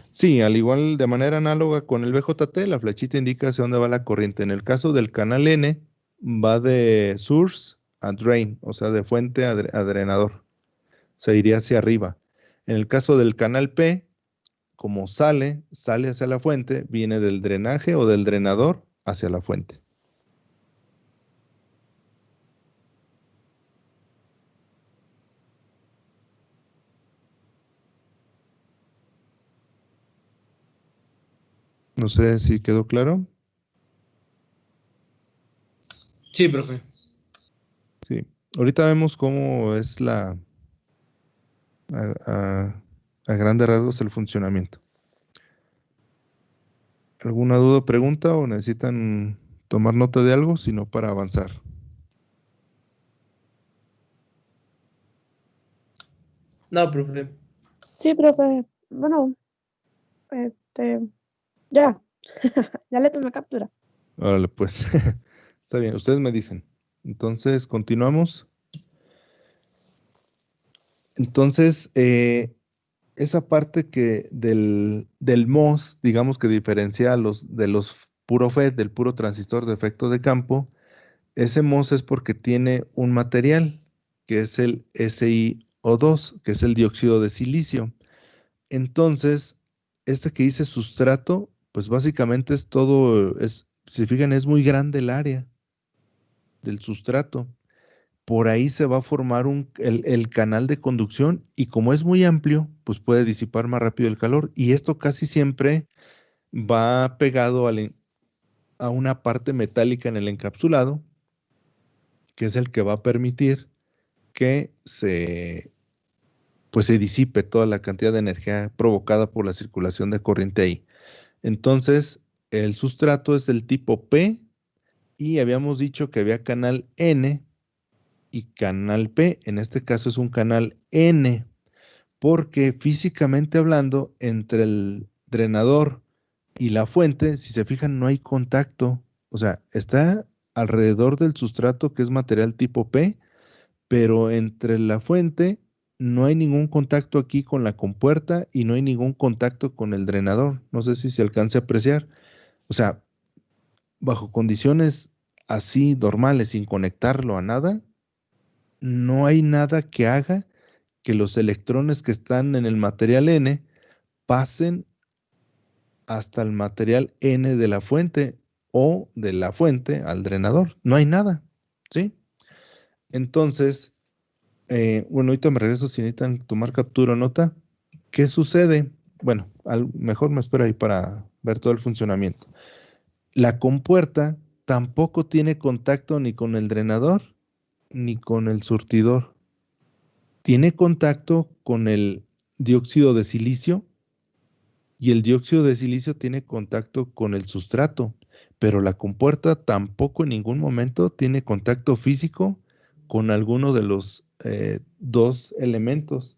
Sí, al igual de manera análoga con el BJT, la flechita indica hacia dónde va la corriente. En el caso del canal N, va de source a drain, o sea, de fuente a drenador. Se iría hacia arriba. En el caso del canal P, como sale hacia la fuente, viene del drenaje o del drenador hacia la fuente. No sé si quedó claro. Sí, profe. Sí. Ahorita vemos cómo es a grandes rasgos el funcionamiento. ¿Alguna duda o pregunta o necesitan tomar nota de algo, sino para avanzar? No, profe. Sí, profe. Bueno, ya. Ya le tomé captura. Órale, pues. Está bien, ustedes me dicen. Entonces, continuamos. Entonces, esa parte que del MOS, digamos que diferencia de los puro FET, del puro transistor de efecto de campo, ese MOS es porque tiene un material, que es el SiO2, que es el dióxido de silicio. Entonces, este que dice sustrato, pues básicamente es todo, si se fijan, es muy grande el área del sustrato. Por ahí se va a formar el canal de conducción y como es muy amplio, pues puede disipar más rápido el calor. Y esto casi siempre va pegado a una parte metálica en el encapsulado, que es el que va a permitir que pues se disipe toda la cantidad de energía provocada por la circulación de corriente ahí. Entonces, el sustrato es del tipo P y habíamos dicho que había canal N y canal P. En este caso es un canal N, porque físicamente hablando, entre el drenador y la fuente, si se fijan, no hay contacto. O sea, está alrededor del sustrato que es material tipo P, pero entre la fuente no hay ningún contacto aquí con la compuerta y no hay ningún contacto con el drenador. No sé si se alcance a apreciar. O sea, bajo condiciones así normales, sin conectarlo a nada, no hay nada que haga que los electrones que están en el material N pasen hasta el material N de la fuente o de la fuente al drenador. No hay nada, ¿sí? Entonces, bueno, ahorita me regreso si necesitan tomar captura o nota. ¿Qué sucede? Bueno, mejor me espero ahí para ver todo el funcionamiento. La compuerta tampoco tiene contacto ni con el drenador ni con el surtidor. Tiene contacto con el dióxido de silicio y el dióxido de silicio tiene contacto con el sustrato, pero la compuerta tampoco en ningún momento tiene contacto físico con alguno de los dos elementos,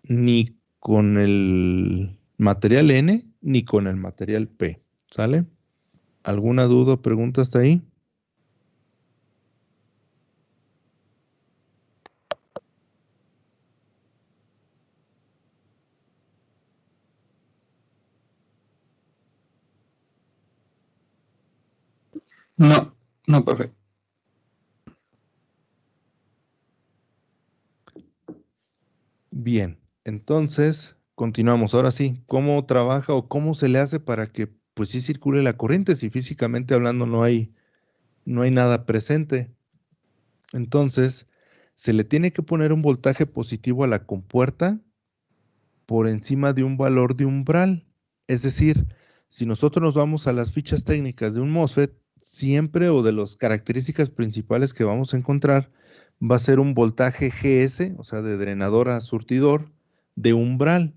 ni con el material N ni con el material P. ¿Sale? ¿Alguna duda o pregunta hasta ahí? No, no, profe. Bien, entonces continuamos. Ahora sí, ¿cómo trabaja o cómo se le hace para que pues sí circule la corriente si físicamente hablando no hay nada presente? Entonces, se le tiene que poner un voltaje positivo a la compuerta por encima de un valor de umbral. Es decir, si nosotros nos vamos a las fichas técnicas de un MOSFET, siempre o de las características principales que vamos a encontrar va a ser un voltaje GS, o sea, de drenador a surtidor, de umbral.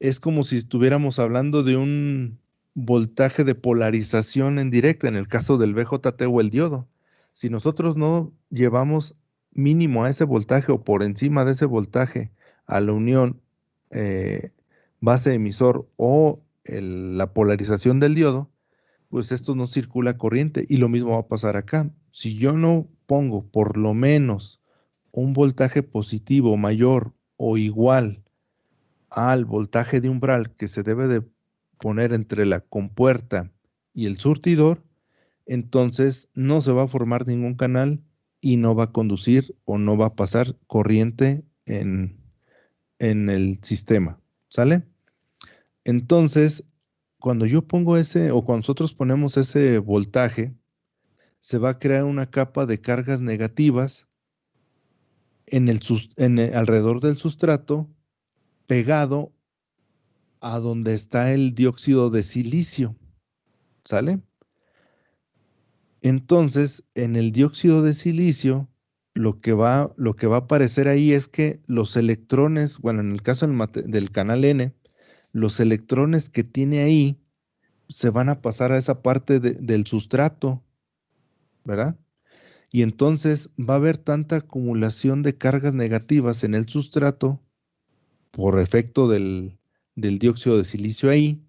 Es como si estuviéramos hablando de un voltaje de polarización en directa, en el caso del BJT o el diodo. Si nosotros no llevamos mínimo a ese voltaje o por encima de ese voltaje a la unión base emisor o la polarización del diodo, pues esto no circula corriente, y lo mismo va a pasar acá. Si yo no pongo por lo menos un voltaje positivo mayor o igual al voltaje de umbral que se debe de poner entre la compuerta y el surtidor, entonces no se va a formar ningún canal y no va a conducir o no va a pasar corriente en el sistema, ¿sale? Entonces, cuando yo pongo ese, o cuando nosotros ponemos ese voltaje, se va a crear una capa de cargas negativas alrededor del sustrato, pegado a donde está el dióxido de silicio, ¿sale? Entonces, en el dióxido de silicio, lo que va a aparecer ahí es que los electrones, bueno, en el caso del canal N, los electrones que tiene ahí se van a pasar a esa parte del sustrato, ¿verdad? Y entonces va a haber tanta acumulación de cargas negativas en el sustrato por efecto del dióxido de silicio ahí,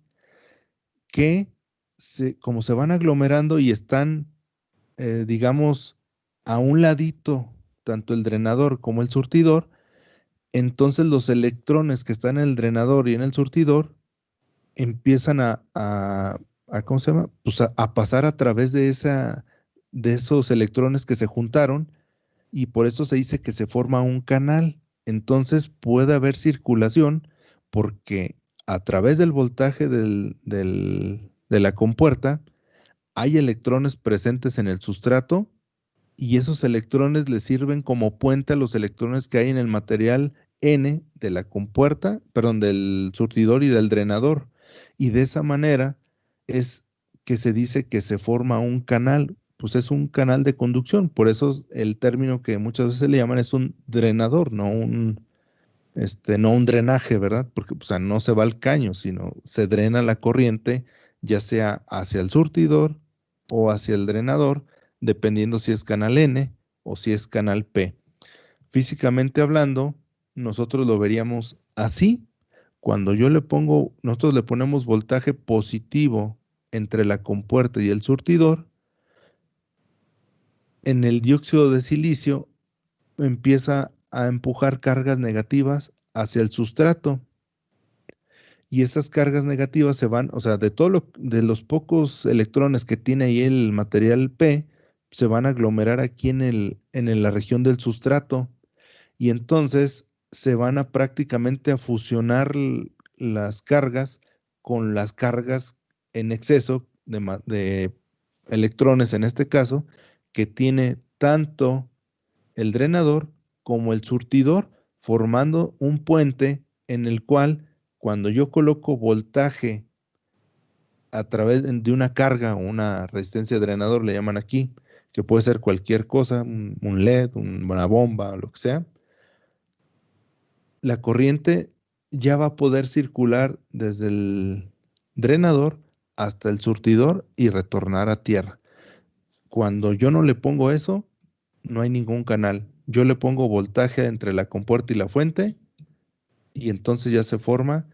que como se van aglomerando y están, digamos, a un ladito, tanto el drenador como el surtidor, entonces los electrones que están en el drenador y en el surtidor empiezan ¿cómo se llama? Pues a pasar a través de esos electrones que se juntaron, y por eso se dice que se forma un canal. Entonces puede haber circulación porque a través del voltaje de la compuerta hay electrones presentes en el sustrato, y esos electrones le sirven como puente a los electrones que hay en el material N de la compuerta, perdón, del surtidor y del drenador. Y de esa manera es que se dice que se forma un canal, pues es un canal de conducción. Por eso el término que muchas veces le llaman es un drenador, no un drenaje, ¿verdad? Porque o sea, no se va al caño, sino se drena la corriente, ya sea hacia el surtidor o hacia el drenador, dependiendo si es canal N o si es canal P. Físicamente hablando, nosotros lo veríamos así. Cuando nosotros le ponemos voltaje positivo entre la compuerta y el surtidor, en el dióxido de silicio empieza a empujar cargas negativas hacia el sustrato. Y esas cargas negativas se van, o sea, de los pocos electrones que tiene ahí el material P, se van a aglomerar aquí en la región del sustrato, y entonces se van a prácticamente a fusionar las cargas con las cargas en exceso de electrones, en este caso, que tiene tanto el drenador como el surtidor, formando un puente en el cual, cuando yo coloco voltaje a través de una carga o una resistencia de drenador, le llaman aquí, que puede ser cualquier cosa, un LED, una bomba, lo que sea, la corriente ya va a poder circular desde el drenador hasta el surtidor y retornar a tierra. Cuando yo no le pongo eso, no hay ningún canal. Yo le pongo voltaje entre la compuerta y la fuente, y entonces ya se forma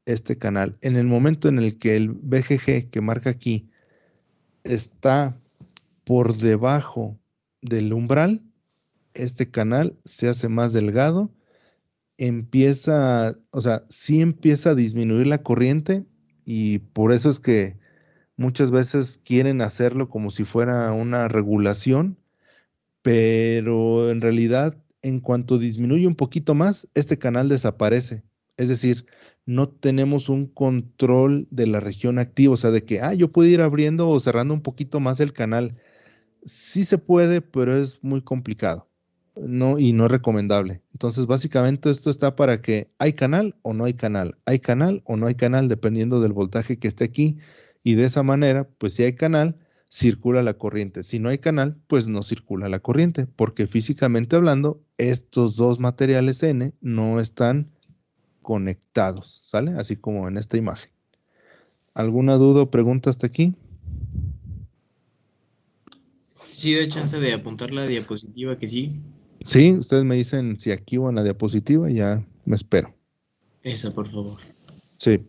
este canal. En el momento en el que el VGG que marca aquí está por debajo del umbral, este canal se hace más delgado, sí empieza a disminuir la corriente, y por eso es que muchas veces quieren hacerlo como si fuera una regulación, pero en realidad, en cuanto disminuye un poquito más, este canal desaparece. Es decir, no tenemos un control de la región activa, o sea, de que, yo puedo ir abriendo o cerrando un poquito más el canal. Sí se puede, pero es muy complicado. no, y no es recomendable. Entonces, básicamente esto está para que hay canal o no hay canal, hay canal o no hay canal, dependiendo del voltaje que esté aquí. Y de esa manera, pues si hay canal, circula la corriente. Si no hay canal, pues no circula la corriente, porque físicamente hablando, estos dos materiales N no están conectados, ¿sale? Así como en esta imagen. ¿Alguna duda o pregunta hasta aquí? Sí, da chance de apuntar la diapositiva que sí. Sí, ustedes me dicen si aquí o en la diapositiva, ya me espero. Esa, por favor. Sí.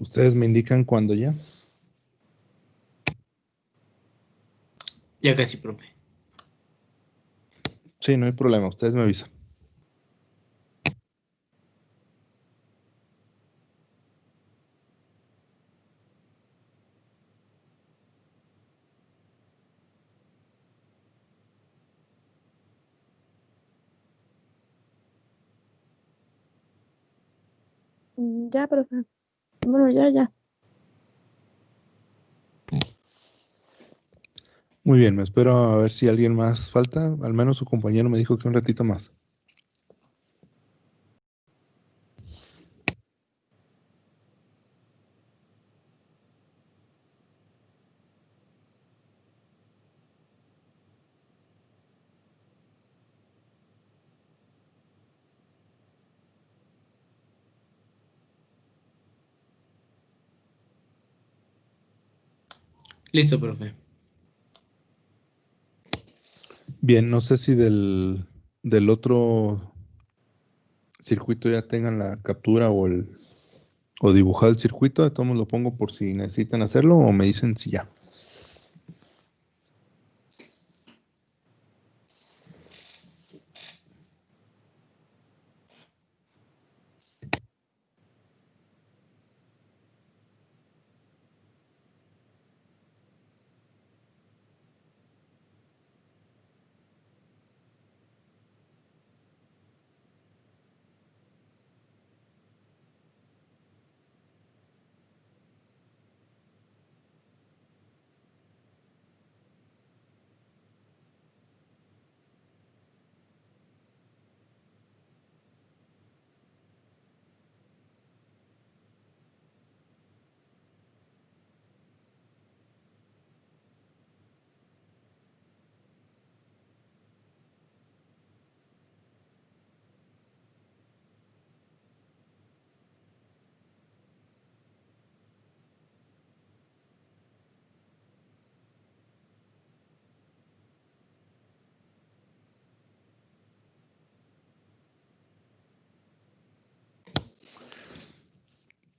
Ustedes me indican cuándo ya. Ya casi, profe. Sí, no hay problema, ustedes me avisan. Ya, profe. Bueno, ya. Muy bien, me espero a ver si alguien más falta. Al menos su compañero me dijo que un ratito más. Listo, profe. Bien, no sé si del otro circuito ya tengan la captura o dibujado el circuito. De todos modos lo pongo por si necesitan hacerlo o me dicen si ya.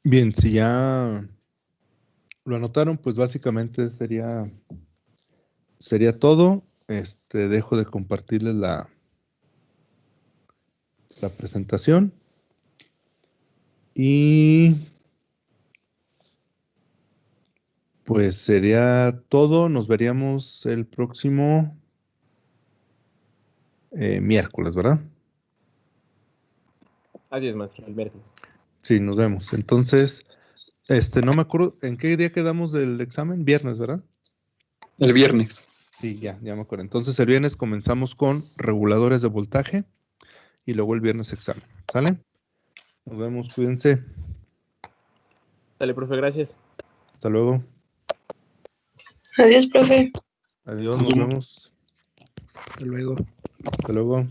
Bien, si ya lo anotaron, pues básicamente sería todo. Dejo de compartirles la presentación. Y pues sería todo. Nos veríamos el próximo miércoles, ¿verdad? Así es, maestro, el miércoles. Sí, nos vemos. Entonces, no me acuerdo, ¿en qué día quedamos del examen? Viernes, ¿verdad? El viernes. Sí, ya me acuerdo. Entonces, el viernes comenzamos con reguladores de voltaje y luego el viernes examen. ¿Sale? Nos vemos, cuídense. Dale, profe, gracias. Hasta luego. Adiós, profe. Adiós, nos vemos. Hasta luego. Hasta luego.